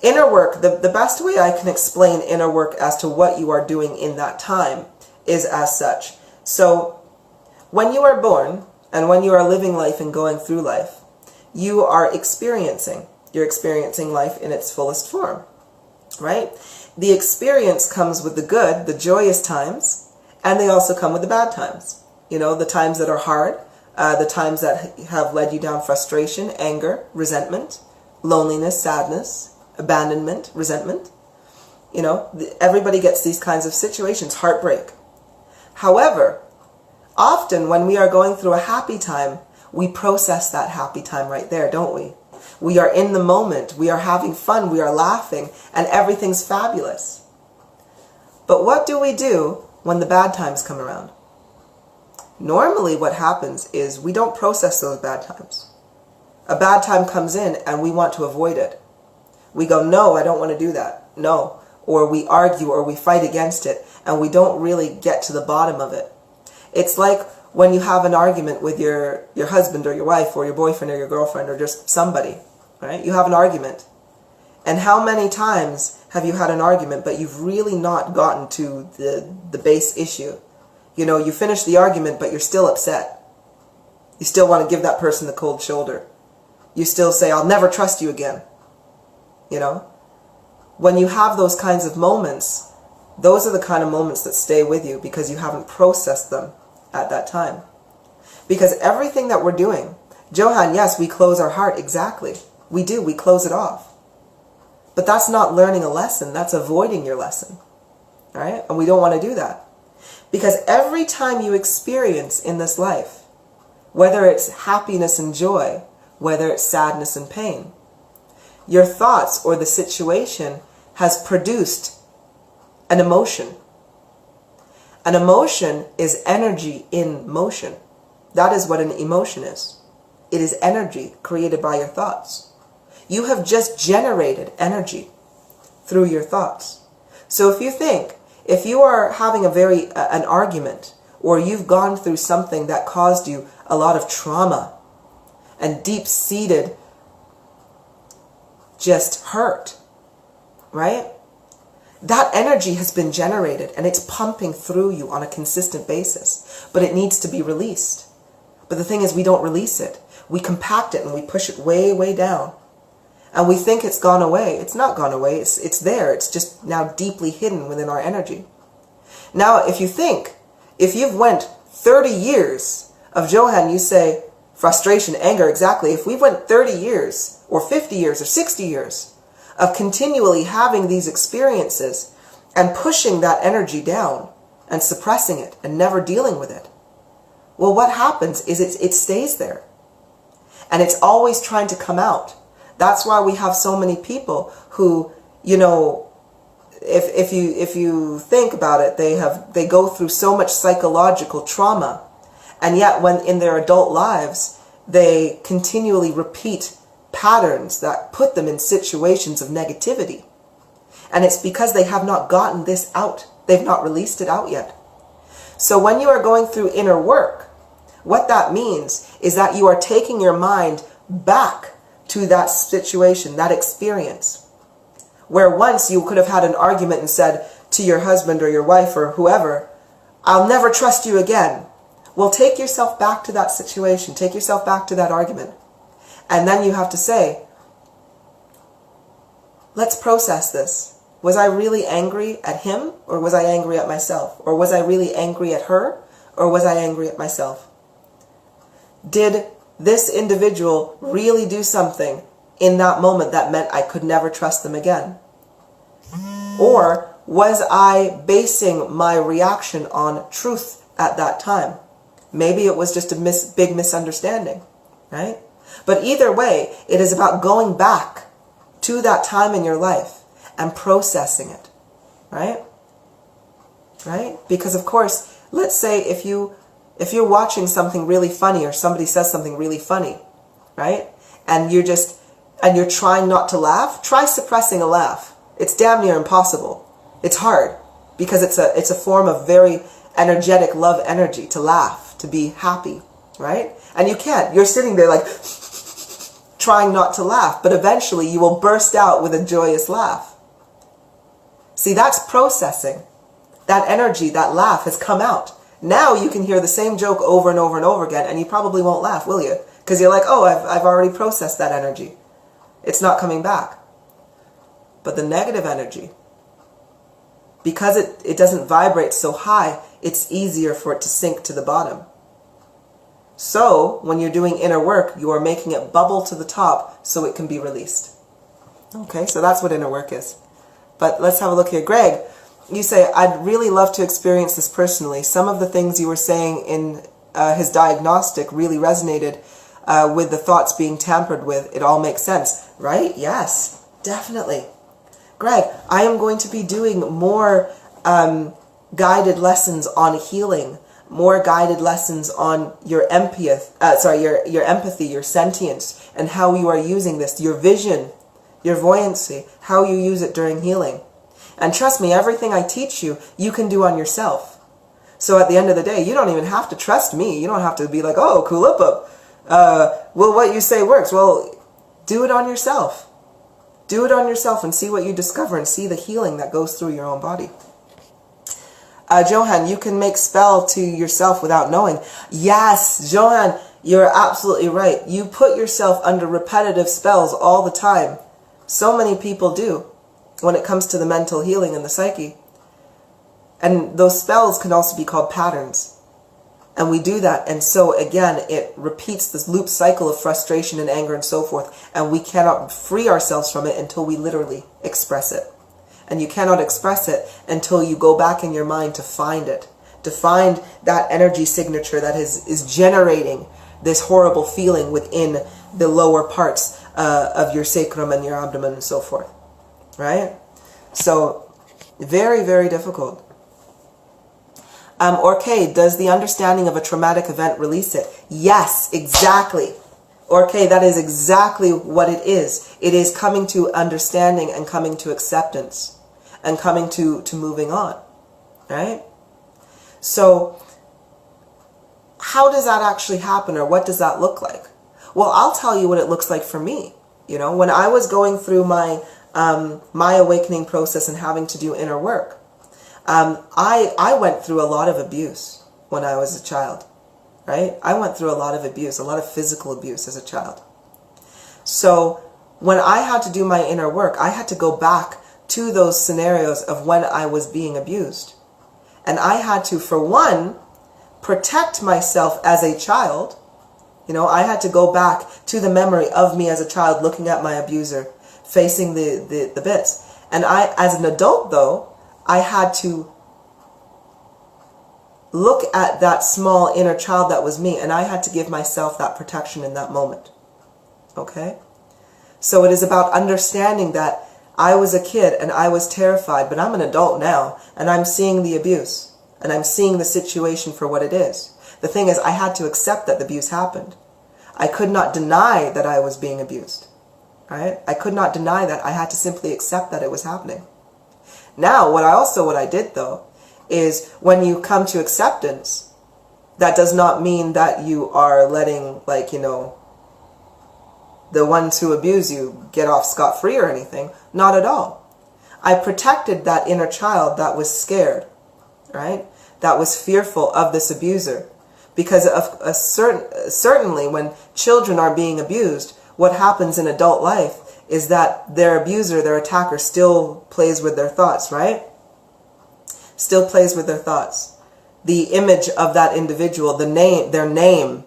inner work, the best way I can explain inner work as to what you are doing in that time is as such. So when you are born, and when you are living life and going through life, you are experiencing. You're experiencing life in its fullest form, right? The experience comes with the good, the joyous times, and they also come with the bad times. You know, the times that are hard, the times that have led you down frustration, anger, resentment, loneliness, sadness, abandonment, resentment. You know, everybody gets these kinds of situations, heartbreak. However, often when we are going through a happy time, we process that happy time right there, don't we? We are in the moment, we are having fun, we are laughing, and everything's fabulous. But what do we do when the bad times come around? Normally what happens is we don't process those bad times. A bad time comes in and we want to avoid it. We go, no, I don't want to do that. No. Or we argue or we fight against it and we don't really get to the bottom of it. It's like when you have an argument with your husband or your wife or your boyfriend or your girlfriend or just somebody, right? You have an argument. And how many times have you had an argument but you've really not gotten to the base issue? You know, you finish the argument but you're still upset. You still want to give that person the cold shoulder. You still say, I'll never trust you again. You know? When you have those kinds of moments, those are the kind of moments that stay with you because you haven't processed them at that time. Because everything that we're doing, Johan, yes, we close our heart, exactly. We do, we close it off. But that's not learning a lesson, that's avoiding your lesson. Right? And we don't want to do that. Because every time you experience in this life, whether it's happiness and joy, whether it's sadness and pain, your thoughts or the situation has produced an emotion. An emotion is energy in motion. That is what an emotion is. It is energy created by your thoughts. You have just generated energy through your thoughts. So if you think, if you are having an argument, or you've gone through something that caused you a lot of trauma and deep-seated just hurt, right? That energy has been generated and it's pumping through you on a consistent basis, but it needs to be released. But the thing is, we don't release it. We compact it and we push it way, way down. And we think it's gone away. It's not gone away. It's there. It's just now deeply hidden within our energy. Now, if you think, if you've went 30 years of Johan, you say frustration, anger, exactly. If we've went 30 years or 50 years or 60 years of continually having these experiences and pushing that energy down and suppressing it and never dealing with it, well, what happens is it stays there. And it's always trying to come out. That's why we have so many people who, you know, if you think about it, they go through so much psychological trauma, and yet when in their adult lives they continually repeat patterns that put them in situations of negativity. And it's because they have not gotten this out. They've not released it out yet. So when you are going through inner work, what that means is that you are taking your mind back to that situation, that experience, where once you could have had an argument and said to your husband or your wife or whoever, I'll never trust you again. Well, take yourself back to that situation. Take yourself back to that argument. And then you have to say, let's process this. Was I really angry at him, or was I angry at myself? Or was I really angry at her, or was I angry at myself? Did this individual really do something in that moment that meant I could never trust them again? Or was I basing my reaction on truth at that time? Maybe it was just a big misunderstanding, right? But either way, it is about going back to that time in your life and processing it, right? Right? Because of course, let's say if you're watching something really funny, or somebody says something really funny, right? And you're trying not to laugh, try suppressing a laugh. It's damn near impossible. It's hard because it's a form of very energetic love energy to laugh, to be happy, right? And you can't. You're sitting there like trying not to laugh, but eventually you will burst out with a joyous laugh. See, that's processing. That energy, that laugh has come out. Now you can hear the same joke over and over and over again, and you probably won't laugh, will you? Because you're like, oh, I've already processed that energy. It's not coming back. But the negative energy, because it doesn't vibrate so high, it's easier for it to sink to the bottom. So, when you're doing inner work, you are making it bubble to the top so it can be released. Okay, so that's what inner work is. But let's have a look here. Greg, you say, I'd really love to experience this personally. Some of the things you were saying in his diagnostic really resonated with the thoughts being tampered with. It all makes sense, right? Yes, definitely. Greg, I am going to be doing more guided lessons on healing, more guided lessons on your empathy, your sentience, and how you are using this, your vision, your voyancy, how you use it during healing. And trust me, everything I teach you, you can do on yourself. So at the end of the day, you don't even have to trust me. You don't have to be like, oh, Kulipup, well, what you say works. Well, do it on yourself. Do it on yourself and see what you discover and see the healing that goes through your own body. Johan, you can make spell to yourself without knowing. Yes, Johan, you're absolutely right. You put yourself under repetitive spells all the time. So many people do when it comes to the mental healing and the psyche. And those spells can also be called patterns. And we do that, and so again, it repeats this loop cycle of frustration and anger and so forth, and we cannot free ourselves from it until we literally express it. And you cannot express it until you go back in your mind to find it, to find that energy signature that is generating this horrible feeling within the lower parts of your sacrum and your abdomen and so forth, right? So, very, very difficult. Orkay, does the understanding of a traumatic event release it? Yes, exactly. Orkay, that is exactly what it is. It is coming to understanding and coming to acceptance and coming to moving on, right? So, how does that actually happen, or what does that look like? Well, I'll tell you what it looks like for me. You know, when I was going through my awakening process and having to do inner work, I went through a lot of abuse when I was a child, right? I went through a lot of abuse, a lot of physical abuse as a child. So when I had to do my inner work, I had to go back to those scenarios of when I was being abused. And I had to, for one, protect myself as a child. You know, I had to go back to the memory of me as a child looking at my abuser, facing the bits. And I, as an adult though, I had to look at that small inner child that was me, and I had to give myself that protection in that moment. Okay? So it is about understanding that I was a kid and I was terrified, but I'm an adult now and I'm seeing the abuse and I'm seeing the situation for what it is. The thing is, I had to accept that the abuse happened. I could not deny that I was being abused. Right? I could not deny that. I had to simply accept that it was happening. Now, what I did though, is when you come to acceptance, that does not mean that you are letting, like, you know, the ones who abuse you get off scot-free or anything. Not at all. I protected that inner child that was scared, right? That was fearful of this abuser. Because certainly when children are being abused, what happens in adult life is that their abuser, their attacker, still plays with their thoughts, right? Still plays with their thoughts. The image of that individual, the name, their name,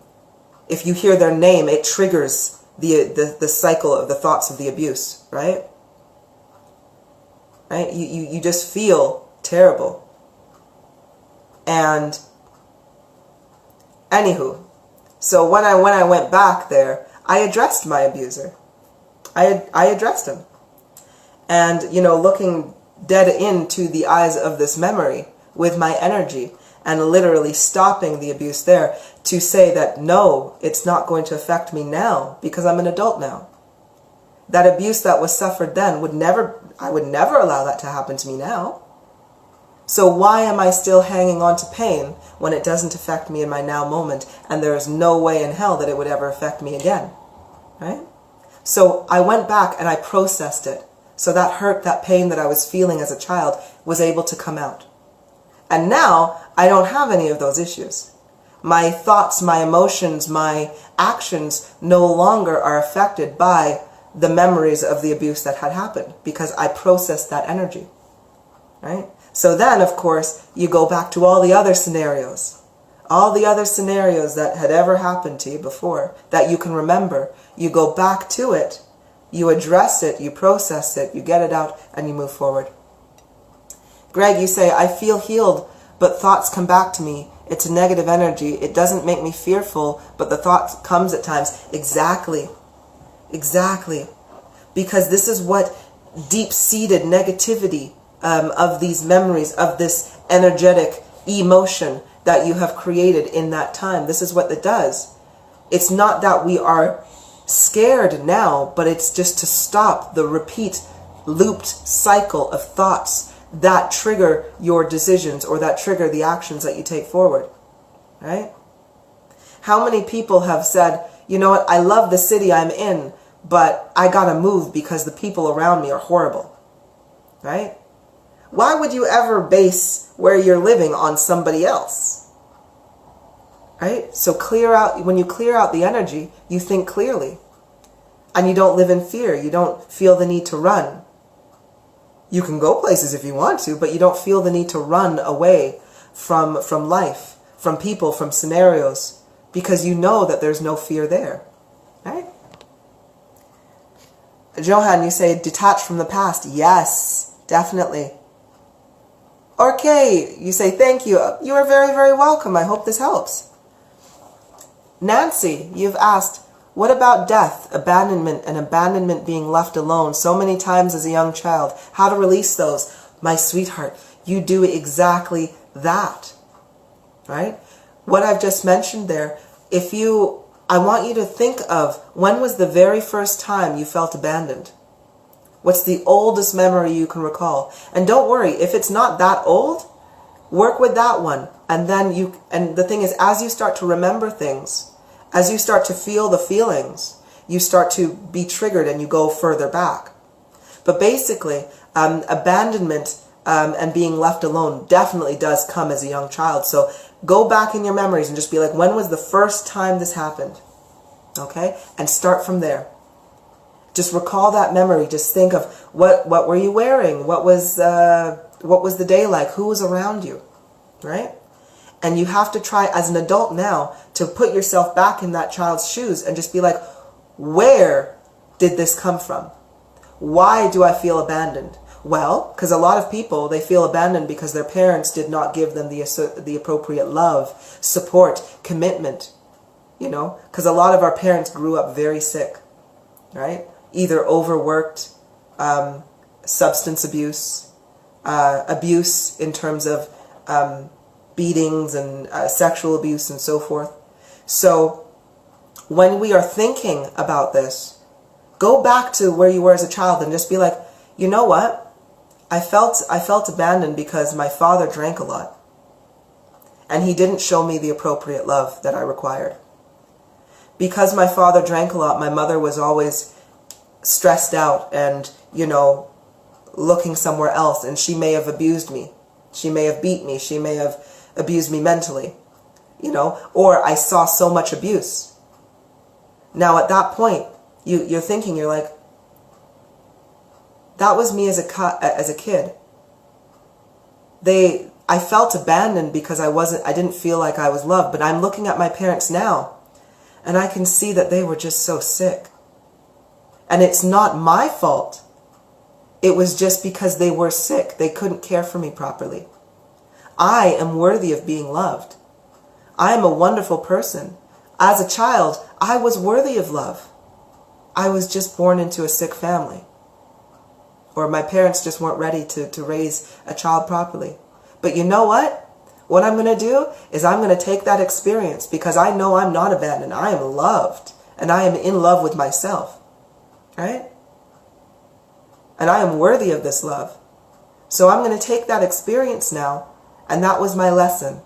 if you hear their name, it triggers the cycle of the thoughts of the abuse, right? Right? You just feel terrible. And anywho, so when I went back there, I addressed my abuser. I addressed him. And, you know, looking dead into the eyes of this memory with my energy and literally stopping the abuse there to say that, no, it's not going to affect me now because I'm an adult now. That abuse that was suffered then I would never allow that to happen to me now. So why am I still hanging on to pain when it doesn't affect me in my now moment, and there is no way in hell that it would ever affect me again, right? So I went back and I processed it. So that hurt, that pain that I was feeling as a child was able to come out. And now I don't have any of those issues. My thoughts, my emotions, my actions no longer are affected by the memories of the abuse that had happened because I processed that energy, right? So then, of course, you go back to all the other scenarios that had ever happened to you before that you can remember. You go back to it, you address it, you process it, you get it out, and you move forward. Greg, you say, I feel healed, but thoughts come back to me. It's a negative energy. It doesn't make me fearful, but the thought comes at times. Exactly. Exactly. Because this is what deep-seated negativity of these memories, of this energetic emotion that you have created in that time. This is what it does. It's not that we are scared now, but it's just to stop the repeat looped cycle of thoughts that trigger your decisions or that trigger the actions that you take forward, right? How many people have said, you know what, I love the city I'm in, but I gotta move because the people around me are horrible, right? Why would you ever base where you're living on somebody else? Right? So when you clear out the energy, you think clearly. And you don't live in fear. You don't feel the need to run. You can go places if you want to, but you don't feel the need to run away from life, from people, from scenarios, because you know that there's no fear there. Right? Johan, you say detach from the past. Yes, definitely. Okay, you say thank you. You are very, very welcome. I hope this helps. Nancy, you've asked, what about death, abandonment, and abandonment being left alone so many times as a young child? How to release those? My sweetheart, you do exactly that, right? What I've just mentioned there, I want you to think of when was the very first time you felt abandoned? What's the oldest memory you can recall? And don't worry, if it's not that old, work with that one. And the thing is, as you start to remember things, as you start to feel the feelings, you start to be triggered and you go further back. But basically, abandonment and being left alone definitely does come as a young child. So go back in your memories and just be like, when was the first time this happened? Okay? And start from there. Just recall that memory. Just think of what were you wearing? What was the day like? Who was around you, right? And you have to try as an adult now to put yourself back in that child's shoes and just be like, where did this come from? Why do I feel abandoned? Well, because a lot of people, they feel abandoned because their parents did not give them the appropriate love, support, commitment, you know, because a lot of our parents grew up very sick, right? Either overworked, substance abuse, abuse in terms of beatings and sexual abuse and so forth. So when we are thinking about this, go back to where you were as a child and just be like, you know what? I felt abandoned because my father drank a lot. And he didn't show me the appropriate love that I required. Because my father drank a lot, my mother was always stressed out and, you know, looking somewhere else. And she may have abused me. She may have beat me. She may have abused me mentally. You know, or I saw so much abuse. Now at that point, you're thinking, you're like, that was me as a kid. I felt abandoned because I didn't feel like I was loved. But I'm looking at my parents now, and I can see that they were just so sick. And it's not my fault. It was just because they were sick. They couldn't care for me properly. I am worthy of being loved. I am a wonderful person. As a child, I was worthy of love. I was just born into a sick family. Or my parents just weren't ready to raise a child properly. But you know what? What I'm going to do is I'm going to take that experience because I know I'm not abandoned. I am loved. And I am in love with myself. Right? And I am worthy of this love. So I'm going to take that experience now. And that was my lesson.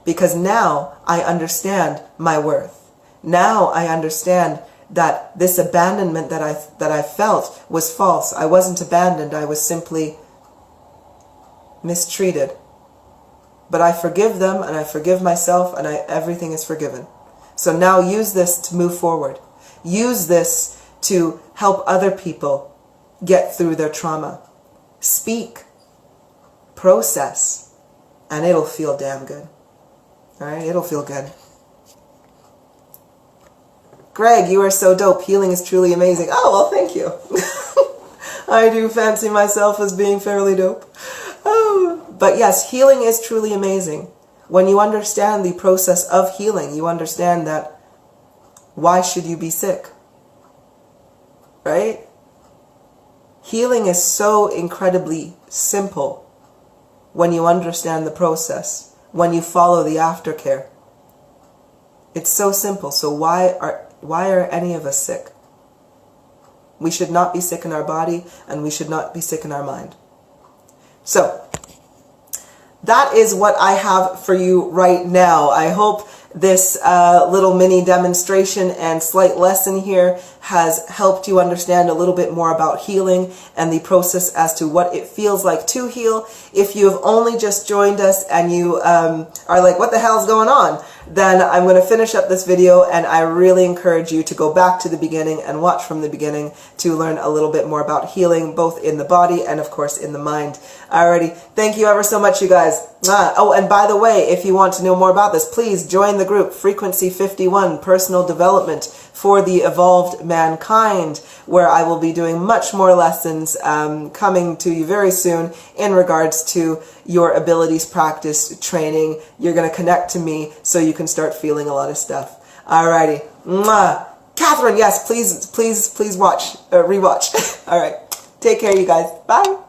Because now I understand my worth. Now I understand that this abandonment that I felt was false. I wasn't abandoned. I was simply mistreated. But I forgive them and I forgive myself and everything is forgiven. So now use this to move forward. Use this to help other people get through their trauma. Speak. Process. And it'll feel damn good. Alright? It'll feel good. Greg, you are so dope. Healing is truly amazing. Oh, well, thank you. I do fancy myself as being fairly dope. Oh, but yes, healing is truly amazing. When you understand the process of healing, you understand that why should you be sick? Right? Healing is so incredibly simple when you understand the process, when you follow the aftercare. It's so simple. So why are any of us sick? We should not be sick in our body, and we should not be sick in our mind. So, that is what I have for you right now. I hope this little mini demonstration and slight lesson here has helped you understand a little bit more about healing and the process as to what it feels like to heal. If you have only just joined us and you are like, what the hell's going on? Then I'm going to finish up this video, and I really encourage you to go back to the beginning and watch from the beginning to learn a little bit more about healing, both in the body and of course in the mind. Alrighty, thank you ever so much, you guys. Oh, and by the way, if you want to know more about this, please join the group Frequency 51 Personal Development for the Evolved Mankind, where I will be doing much more lessons coming to you very soon in regards to your abilities practice training. You're going to connect to me so you can start feeling a lot of stuff. Alrighty. Mwah. Catherine, yes, please watch, rewatch. Alright. Take care, you guys. Bye.